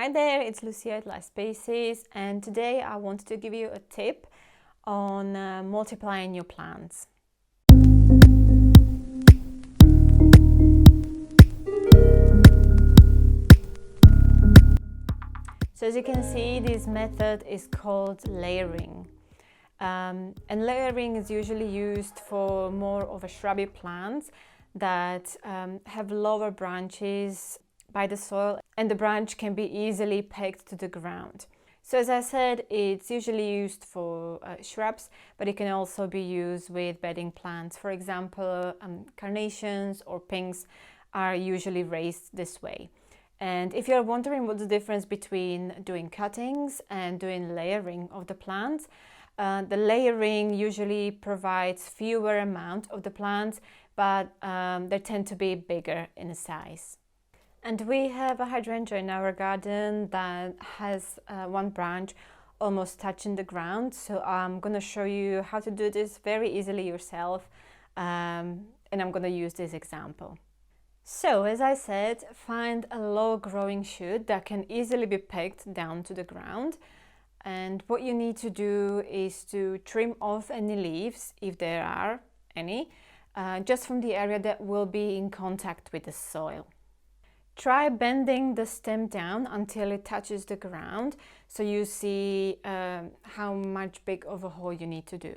Hi there, it's Lucia at Lushspaces, and today I wanted to give you a tip on multiplying your plants. So as you can see, this method is called layering. And layering is usually used for more of a shrubby plants that have lower branches by the soil, and the branch can be easily pegged to the ground. So as I said, it's usually used for shrubs, but it can also be used with bedding plants. For example, carnations or pinks are usually raised this way. And if you're wondering what's the difference between doing cuttings and doing layering of the plants, the layering usually provides fewer amount of the plants, but they tend to be bigger in size. And we have a hydrangea in our garden that has one branch almost touching the ground. So I'm going to show you how to do this very easily yourself. And I'm going to use this example. So as I said, find a low growing shoot that can easily be pegged down to the ground. And what you need to do is to trim off any leaves, if there are any, just from the area that will be in contact with the soil. Try bending the stem down until it touches the ground, so you see how much big of a hole you need to do.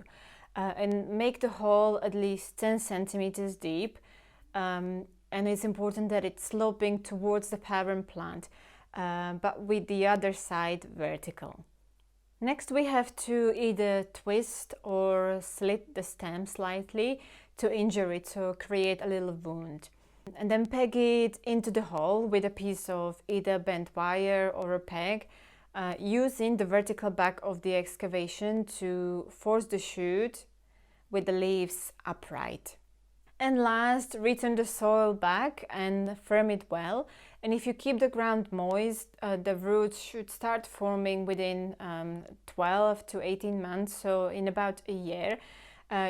And make the hole at least 10 centimeters deep, and it's important that it's sloping towards the parent plant, but with the other side vertical. Next we have to either twist or slit the stem slightly to injure it, to create a little wound. And then peg it into the hole with a piece of either bent wire or a peg, using the vertical back of the excavation to force the shoot with the leaves upright. And last, return the soil back and firm it well. And if you keep the ground moist, the roots should start forming within 12 to 18 months, so in about a year.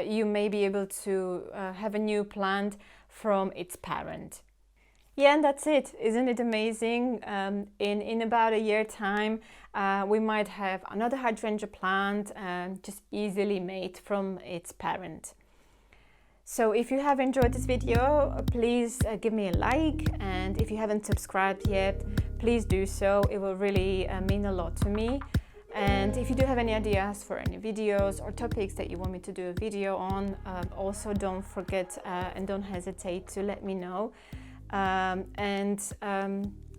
You may be able to have a new plant from its parent. Yeah, and that's it. Isn't it amazing? In about a year time, we might have another hydrangea plant just easily made from its parent. So if you have enjoyed this video, please give me a like, and if you haven't subscribed yet, please do so. It will really mean a lot to me. And if you do have any ideas for any videos or topics that you want me to do a video on, also don't forget and don't hesitate to let me know.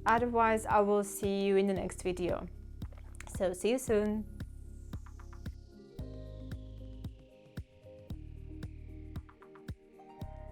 Otherwise, I will see you in the next video. So see you soon.